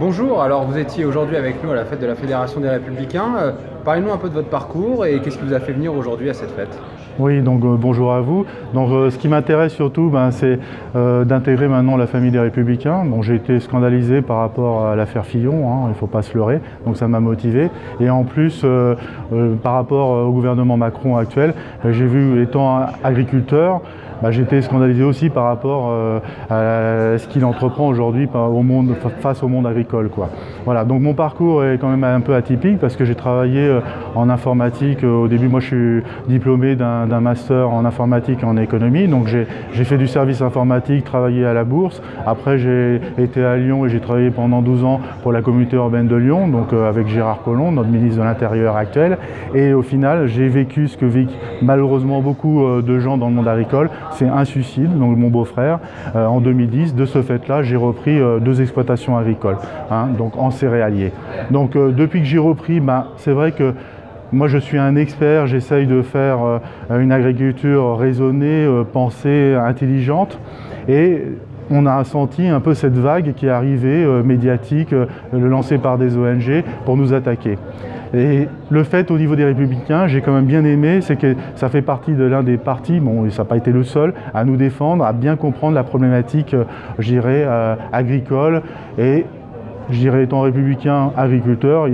Bonjour, alors vous étiez aujourd'hui avec nous à la fête de la Fédération des Républicains. Parlez-nous un peu de votre parcours et qu'est-ce qui vous a fait venir aujourd'hui à cette fête? Oui, donc bonjour à vous. Donc ce qui m'intéresse surtout, c'est d'intégrer maintenant la famille des Républicains. Bon, j'ai été scandalisé par rapport à l'affaire Fillon, il ne faut pas se leurrer, donc ça m'a motivé. Et en plus, par rapport au gouvernement Macron actuel, j'ai vu, étant agriculteur, j'ai été scandalisé aussi par rapport à ce qu'il entreprend aujourd'hui face au monde agricole, quoi. Voilà, donc mon parcours est quand même un peu atypique parce que j'ai travaillé en informatique. Au début, moi je suis diplômé d'un master en informatique et en économie, donc j'ai fait du service informatique, travaillé à la bourse. Après j'ai été à Lyon et j'ai travaillé pendant 12 ans pour la communauté urbaine de Lyon, donc avec Gérard Collomb, notre ministre de l'Intérieur actuel. Et au final, j'ai vécu ce que vivent malheureusement beaucoup de gens dans le monde agricole. C'est un suicide, donc mon beau-frère, en 2010. De ce fait-là, j'ai repris 2 exploitations agricoles, donc en céréalier. Donc depuis que j'ai repris, c'est vrai que moi je suis un expert, j'essaye de faire une agriculture raisonnée, pensée, intelligente. Et on a senti un peu cette vague qui est arrivée, médiatique, lancée par des ONG pour nous attaquer. Et le fait au niveau des Républicains, j'ai quand même bien aimé, c'est que ça fait partie de l'un des partis, bon, ça n'a pas été le seul, à nous défendre, à bien comprendre la problématique, je dirais, agricole. Et je dirais, étant républicain agriculteur,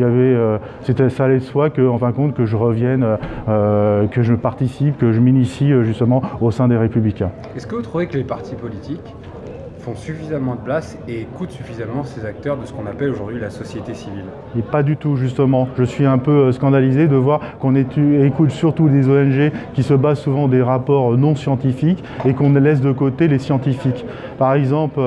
ça allait de soi que, en fin de compte, que je revienne, que je participe, que je m'initie justement au sein des Républicains. Est-ce que vous trouvez que les partis politiques font suffisamment de place et écoutent suffisamment ces acteurs de ce qu'on appelle aujourd'hui la société civile? Et pas du tout, justement. Je suis un peu scandalisé de voir qu'on écoute surtout des ONG qui se basent souvent des rapports non scientifiques et qu'on laisse de côté les scientifiques. Par exemple,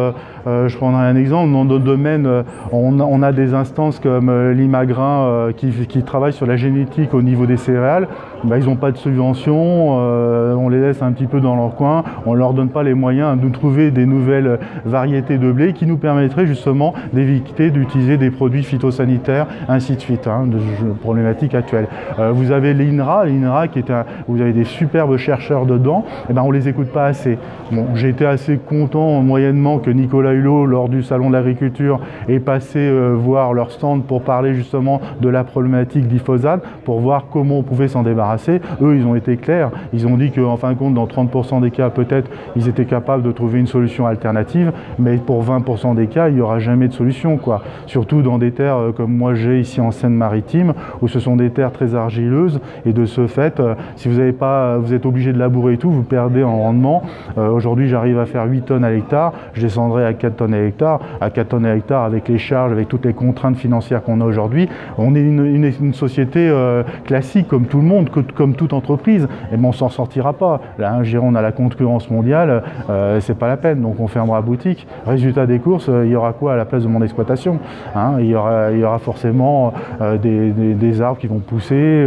je prendrai un exemple, dans notre domaine, on a des instances comme l'Imagrin qui travaillent sur la génétique au niveau des céréales. Ils n'ont pas de subvention, on les laisse un petit peu dans leur coin, on ne leur donne pas les moyens de trouver des nouvelles variétés de blé qui nous permettraient justement d'éviter d'utiliser des produits phytosanitaires, ainsi de suite, de problématiques actuelles. Vous avez l'INRA qui est vous avez des superbes chercheurs dedans, on ne les écoute pas assez. Bon, j'ai été assez content moyennement que Nicolas Hulot, lors du salon de l'agriculture, ait passé voir leur stand pour parler justement de la problématique glyphosate, pour voir comment on pouvait s'en débarrasser. Eux, ils ont été clairs, ils ont dit qu'en fin de compte, dans 30% des cas, peut-être, ils étaient capables de trouver une solution alternative, mais pour 20% des cas, il n'y aura jamais de solution, quoi. Surtout dans des terres comme moi j'ai ici en Seine-Maritime, où ce sont des terres très argileuses, et de ce fait, si vous êtes obligé de labourer et tout, vous perdez en rendement. Aujourd'hui, j'arrive à faire 8 tonnes à l'hectare, je descendrai à 4 tonnes à l'hectare. À 4 tonnes à l'hectare, avec les charges, avec toutes les contraintes financières qu'on a aujourd'hui, on est une société classique, comme tout le monde, comme toute entreprise, et on s'en sortira pas. Là, on a la concurrence mondiale, c'est pas la peine, donc on fermera boutique. Résultat des courses, il y aura quoi à la place de mon exploitation? Il y aura forcément des arbres qui vont pousser,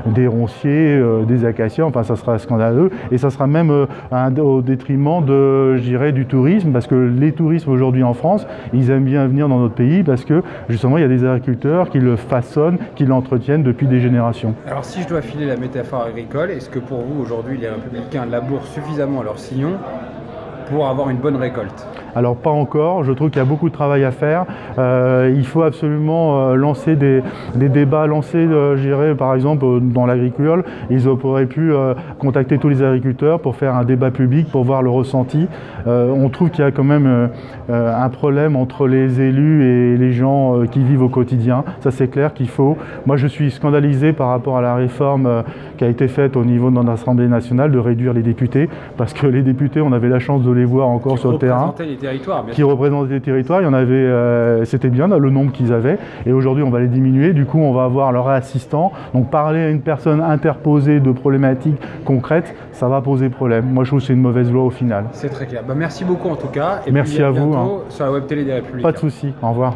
des ronciers, des acacias, enfin ça sera scandaleux, et ça sera même au détriment je dirais, du tourisme, parce que les touristes aujourd'hui en France, ils aiment bien venir dans notre pays parce que justement il y a des agriculteurs qui le façonnent, qui l'entretiennent depuis des générations. Alors si je dois filer la métaphore agricole, est-ce que pour vous aujourd'hui les Républicains labourent suffisamment leur sillon pour avoir une bonne récolte? Alors pas encore, je trouve qu'il y a beaucoup de travail à faire. Il faut absolument lancer des débats, je dirais par exemple dans l'agricole, ils auraient pu contacter tous les agriculteurs pour faire un débat public, pour voir le ressenti. On trouve qu'il y a quand même un problème entre les élus et les gens qui vivent au quotidien. Ça c'est clair qu'il faut. Moi je suis scandalisé par rapport à la réforme qui a été faite au niveau de l'Assemblée nationale de réduire les députés, parce que les députés, on avait la chance de les voir encore sur le terrain. Qui représentaient les territoires, il y en avait, c'était bien le nombre qu'ils avaient, et aujourd'hui on va les diminuer, du coup on va avoir leur assistant, donc parler à une personne interposée de problématiques concrètes, ça va poser problème. Moi je trouve que c'est une mauvaise loi au final. C'est très clair. Merci beaucoup en tout cas, et merci puis à vous. Sur la web télé des Républicains. Pas de souci, au revoir.